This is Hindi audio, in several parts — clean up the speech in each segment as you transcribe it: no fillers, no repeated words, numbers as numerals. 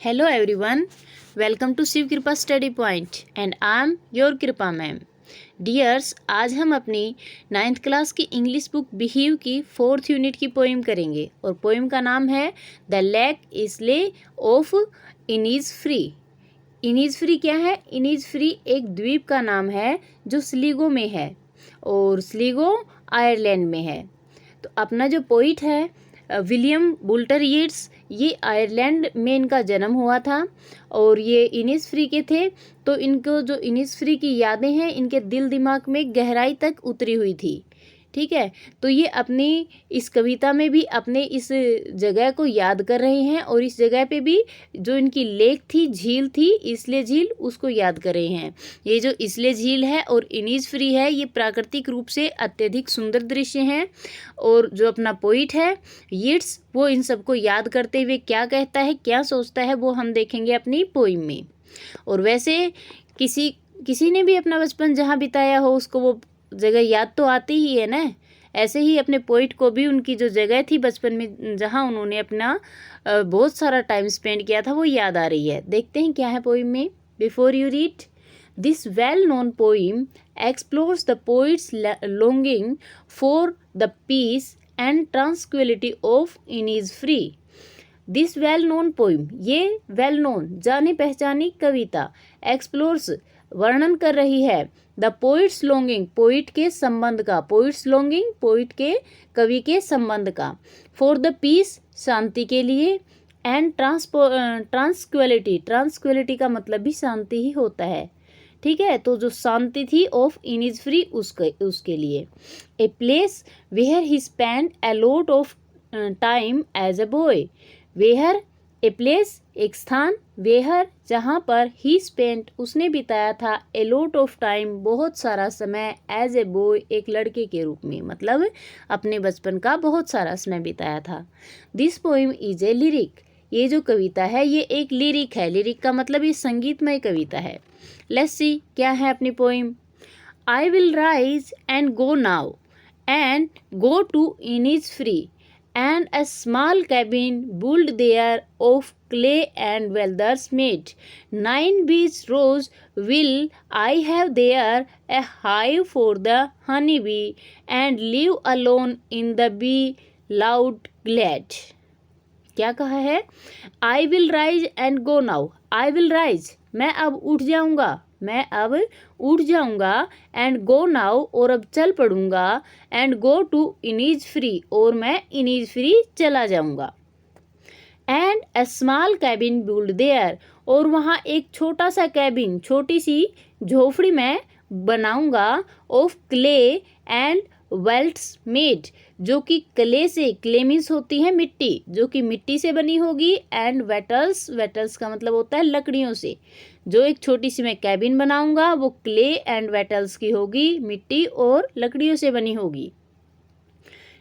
Hello everyone, welcome to Shiv कृपा study point and I am your कृपा मैम। डियर्स, आज हम अपनी 9th क्लास की इंग्लिश बुक बिहीव की 4th यूनिट की पोइम करेंगे और पोइम का नाम है द लेक इसले ऑफ इनीज़फ्री। इनीज़फ्री क्या है? इनीज़फ्री एक द्वीप का नाम है जो स्लीगो में है और स्लीगो आयरलैंड में है। तो अपना जो पोइट है विलियम बुल्टर यीट्स, ये आयरलैंड में इनका जन्म हुआ था और ये इनीज़फ्री के थे। तो इनको जो इनीज़फ्री की यादें हैं इनके दिल दिमाग में गहराई तक उतरी हुई थी। ठीक है, तो ये अपनी इस कविता में भी अपने इस जगह को याद कर रहे हैं और इस जगह पे भी जो इनकी लेक थी, झील थी, इसले झील, उसको याद कर रहे हैं। ये जो इसले झील है और इनीज़फ्री है, ये प्राकृतिक रूप से अत्यधिक सुंदर दृश्य हैं। और जो अपना पोइट है यीट्स, वो इन सबको याद करते हुए क्या कहता है, क्या सोचता है, वो हम देखेंगे अपनी पोइम में। और वैसे किसी ने भी अपना बचपन जहाँ बिताया हो उसको वो जगह याद तो आती ही है ना। ऐसे ही अपने पोइट को भी उनकी जो जगह थी बचपन में जहाँ उन्होंने अपना बहुत सारा टाइम स्पेंड किया था वो याद आ रही है। देखते हैं क्या है पोइम में। Before you read this well known poem explores the poet's longing for the peace and tranquility of Innisfree. This well known poem, ये वेल नोन जानी पहचानी कविता, एक्सप्लोर्स वर्णन कर रही है, द पोइट्स लॉन्गिंग पोइट के संबंध का, पोइट्स लॉन्गिंग पोइट के कवि के संबंध का, फॉर द पीस शांति के लिए, एंड ट्रांसक्विलिटी, ट्रांसक्विलिटी का मतलब भी शांति ही होता है। ठीक है, तो जो शांति थी ऑफ इनीज़फ्री उसके लिए। A place where he spend a lot of time as a boy. Where a place एक स्थान, वेयर जहाँ पर ही स्पेंट उसने बिताया था, ए लॉट ऑफ टाइम बहुत सारा समय, एज ए बॉय एक लड़के के रूप में, मतलब अपने बचपन का बहुत सारा समय बिताया था। This poem is a lyric, ये जो कविता है ये एक लिरिक है। लिरिक का मतलब ये संगीतमय कविता है। लेट्स सी क्या है अपनी poem. I will rise and go now and go to Innisfree and a small cabin built there of clay and weathers made. 9 bees rose will I have there, a hive for the honey bee, and live alone in the bee loud glad. क्या कहा है? I will rise and go now. I will rise, मैं अब उठ जाऊंगा, मैं अब उठ जाऊंगा, एंड गो नाउ और अब चल पड़ूंगा, एंड गो टू इनीज़फ्री और मैं इनीज़फ्री चला जाऊंगा, and a small cabin build their और वहाँ एक छोटा सा कैबिन, छोटी सी झोपड़ी मैं बनाऊंगा, ऑफ क्ले एंड वेल्ट्स मेड, जो कि क्ले से, क्ले मीन्स होती है मिट्टी, जो कि मिट्टी से बनी होगी, एंड वेटल्स, वेटल्स का मतलब होता है लकड़ियों से। जो एक छोटी सी मैं कैबिन बनाऊंगा वो क्ले एंड वेटल्स की होगी, मिट्टी और लकड़ियों से बनी होगी।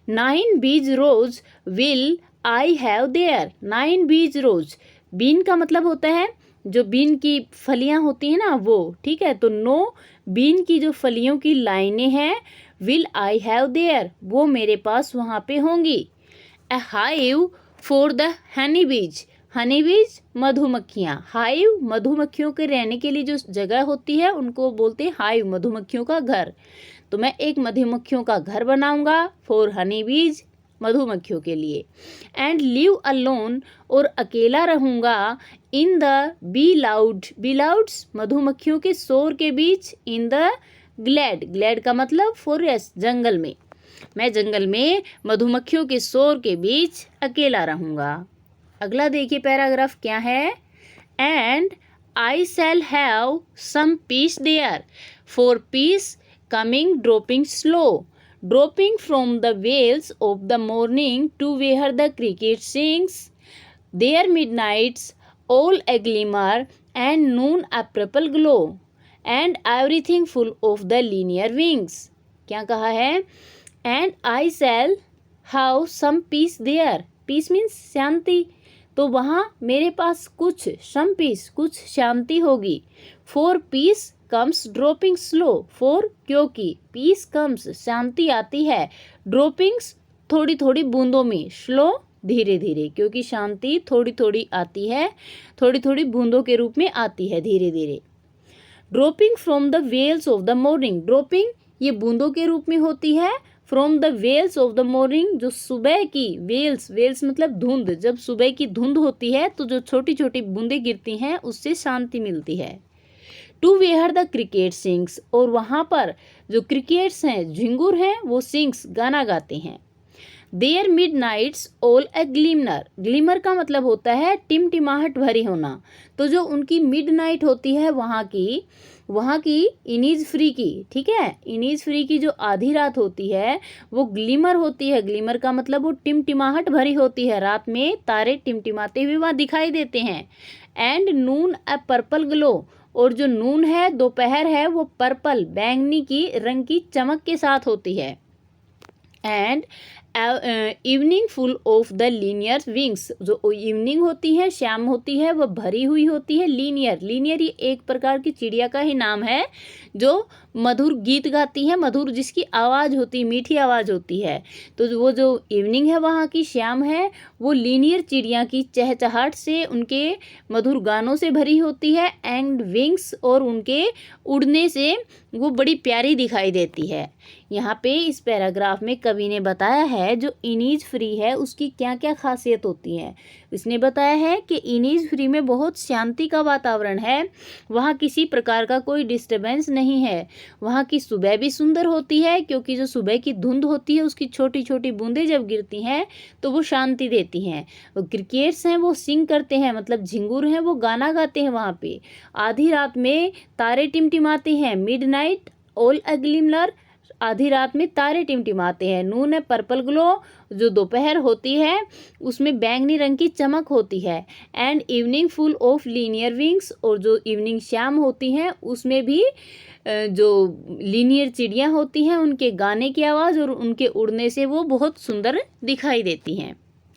9 बीज रोज विल आई हैव देयर। 9 बीज रोज, बीन का मतलब होता है जो बीन की फलियां होती हैं ना वो, ठीक है। तो 9 बीन की जो फलियों की लाइनें हैं, विल आई हैव देयर, वो मेरे पास वहाँ पे होंगी। अ हाइव फॉर द हनी बीज, हनी बीज मधुमक्खियाँ, हाइव मधुमक्खियों के रहने के लिए जो जगह होती है उनको बोलते हैं हाइव, मधुमक्खियों का घर। तो मैं एक मधुमक्खियों का घर बनाऊंगा, फॉर हनी बीज मधुमक्खियों के लिए, एंड लिव अलोन और अकेला रहूंगा, in the bee loud, bee louds मधुमक्खियों के शोर के बीच, इन द ग्लैड, ग्लैड का मतलब फॉरेस्ट जंगल में, मैं जंगल में मधुमक्खियों के शोर के बीच अकेला रहूंगा। अगला देखिए पैराग्राफ क्या है। And I shall have some peace there, for peace coming dropping slow, dropping from the veils of the morning to where the cricket sings, their midnights all a glimmer and noon a purple glow, and everything full of the linear wings. क्या कहा है? And I shall have some peace there. Peace means शांति, तो वहाँ मेरे पास कुछ, some peace कुछ शांति होगी, for peace comes dropping slow, for क्योंकि, पीस कम्स शांति आती है, ड्रॉपिंग्स थोड़ी थोड़ी बूंदों में, स्लो धीरे धीरे, क्योंकि शांति थोड़ी थोड़ी आती है, थोड़ी थोड़ी बूंदों के रूप में आती है धीरे धीरे। Dropping from the veils of the morning, dropping ये बूंदों के रूप में होती है, from the veils of the morning जो सुबह की, वेल्स वेल्स मतलब धुंध, जब सुबह की धुंध होती है तो जो छोटी छोटी बूंदें गिरती हैं उससे शांति मिलती है। To where the cricket sings, और वहाँ पर जो क्रिकेट्स हैं, झिंगुर हैं, वो सिंग्स गाना गाते हैं। There midnight's all a glimmer, glimmer का मतलब होता है टिमटिमाहट भरी होना। तो जो उनकी मिड नाइट होती है वहाँ की इनीज फ्री की, ठीक है, इनीज फ्री की जो आधी रात होती है वो ग्लिमर होती है। ग्लिमर का मतलब वो टिमटिमाहट भरी होती है, रात में तारे टिमटिमाते हुए वहाँ दिखाई देते हैं। And Noon A purple glow, और जो नून है, दोपहर है, वो पर्पल बैंगनी की रंग की चमक के साथ होती है। And evening full of the linear wings, जो इवनिंग होती है, शाम होती है, वह भरी हुई होती है लीनियर, लीनियर ये एक प्रकार की चिड़िया का ही नाम है जो मधुर गीत गाती है, मधुर जिसकी आवाज़ होती, मीठी आवाज़ होती है। तो वो जो इवनिंग है वहाँ की, शाम है, वो लीनियर चिड़िया की चहचहाट से, उनके मधुर गानों से भरी होती है। एंड विंग्स, और उनके उड़ने से वो बड़ी प्यारी दिखाई देती है। यहाँ पे इस पैराग्राफ में कवि ने बताया है जो इनीज फ्री है उसकी क्या क्या खासियत होती है। इसने बताया है कि इनीज फ्री में बहुत शांति का वातावरण है, वहाँ किसी प्रकार का कोई डिस्टर्बेंस नहीं है। वहाँ की सुबह भी सुंदर होती है, क्योंकि जो सुबह की धुंध होती है उसकी छोटी छोटी बूंदें जब गिरती हैं तो वो शांति देती हैं। वो क्रिकेट्स हैं वो सिंग करते हैं, मतलब झिंगुर हैं वो गाना गाते हैं वहाँ पे। आधी रात में तारे टिमटिमाते हैं, मिड नाइट ऑल अ ग्लिमर, आधी रात में तारे टिमटिमाते हैं। नून है पर्पल ग्लो, जो दोपहर होती है उसमें बैंगनी रंग की चमक होती है। And evening full of linear wings, और जो इवनिंग शाम होती हैं उसमें भी जो लीनियर चिड़ियाँ होती हैं उनके गाने की आवाज़ और उनके उड़ने से वो बहुत सुंदर दिखाई देती हैं।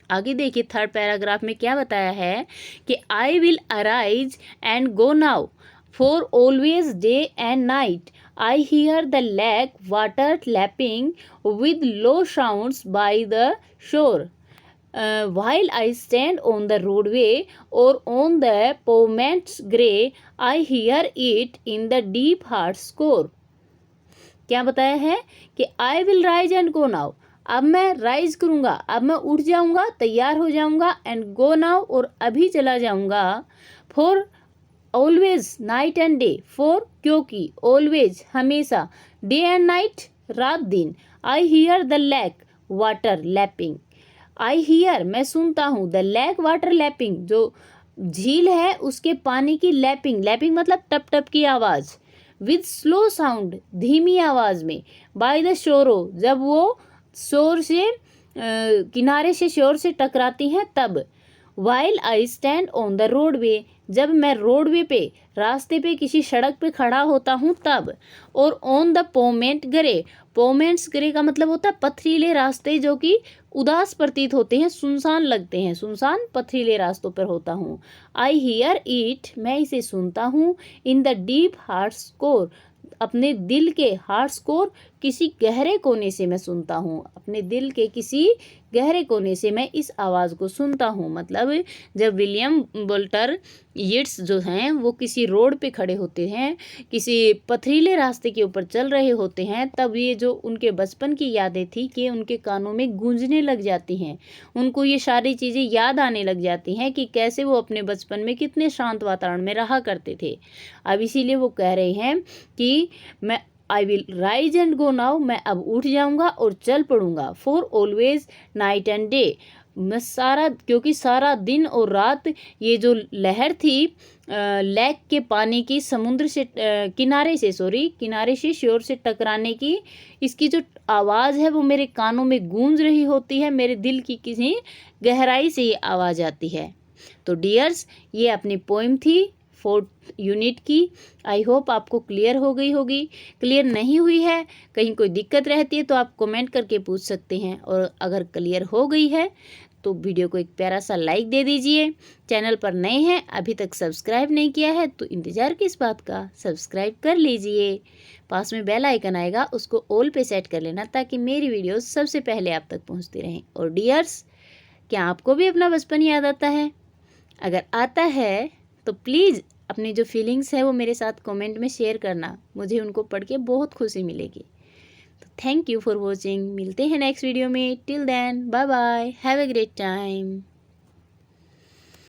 आगे देखिए थर्ड पैराग्राफ में क्या बताया है कि I will arise and go now, for always day and night I hear the lake water lapping with low sounds by the shore. While I stand on the roadway or on the pavement's grey, I hear it in the deep heart score. क्या बताया है कि I will rise and go now. अब मैं राइज करूँगा, अब मैं उठ जाऊँगा, तैयार हो जाऊँगा, एंड गो नाउ, और अभी चला जाऊँगा। For always night and day, for क्योंकि, ऑलवेज हमेशा, डे एंड नाइट रात दिन। I hear the lake water lapping, I hear मैं सुनता हूँ, द लेक वाटर लैपिंग जो झील है उसके पानी की लैपिंग, लैपिंग मतलब टप टप की आवाज़, विद स्लो साउंड धीमी आवाज़ में, बाय द शोरो जब वो शोर से किनारे से शोर से टकराती हैं तब। While I stand on the roadway, जब मैं रोडवे पे, रास्ते पे, किसी सड़क पे खड़ा होता हूँ तब। और ऑन द पोमेंट ग्रे, पोमेंट्स ग्रे का मतलब होता है पथरीले रास्ते जो कि उदास प्रतीत होते हैं, सुनसान लगते हैं, सुनसान पथरीले रास्तों पर होता हूँ। आई हियर इट, मैं इसे सुनता हूँ, in the deep heart score, अपने दिल के हार्ट स्कोर, किसी गहरे कोने से मैं सुनता हूँ, अपने दिल के किसी गहरे कोने से मैं इस आवाज़ को सुनता हूँ। मतलब जब विलियम वोल्टर यीट्स जो हैं वो किसी रोड पे खड़े होते हैं, किसी पथरीले रास्ते के ऊपर चल रहे होते हैं, तब ये जो उनके बचपन की यादें थी कि उनके कानों में गूंजने लग जाती हैं, उनको ये सारी चीज़ें याद आने लग जाती हैं कि कैसे वो अपने बचपन में कितने शांत वातावरण में रहा करते थे। अब इसीलिए वो कह रहे हैं कि मैं I will rise and go now, मैं अब उठ जाऊंगा और चल पड़ूंगा। For always night and day, मैं सारा, क्योंकि सारा दिन और रात ये जो लहर थी लेक के पानी की, समुद्र से किनारे से शोर से टकराने की, इसकी जो आवाज़ है वो मेरे कानों में गूंज रही होती है, मेरे दिल की किसी गहराई से ये आवाज़ आती है। तो डियर्स, ये अपनी पोइम थी 4th यूनिट की। आई होप आपको क्लियर हो गई होगी। क्लियर नहीं हुई है, कहीं कोई दिक्कत रहती है तो आप कमेंट करके पूछ सकते हैं, और अगर क्लियर हो गई है तो वीडियो को एक प्यारा सा लाइक दे दीजिए। चैनल पर नए हैं, अभी तक सब्सक्राइब नहीं किया है तो इंतज़ार किस बात का, सब्सक्राइब कर लीजिए। पास में बेल आइकन आएगा, उसको ऑल पे सेट कर लेना ताकि मेरी वीडियोस सबसे पहले आप तक पहुंचती रहें। और डियर्स, क्या आपको भी अपना बचपन याद आता है? अगर आता है तो प्लीज़ अपनी जो फीलिंग्स है वो मेरे साथ कमेंट में शेयर करना, मुझे उनको पढ़ के बहुत खुशी मिलेगी। तो थैंक यू फॉर वॉचिंग, मिलते हैं नेक्स्ट वीडियो में। Till then bye bye, have a great time.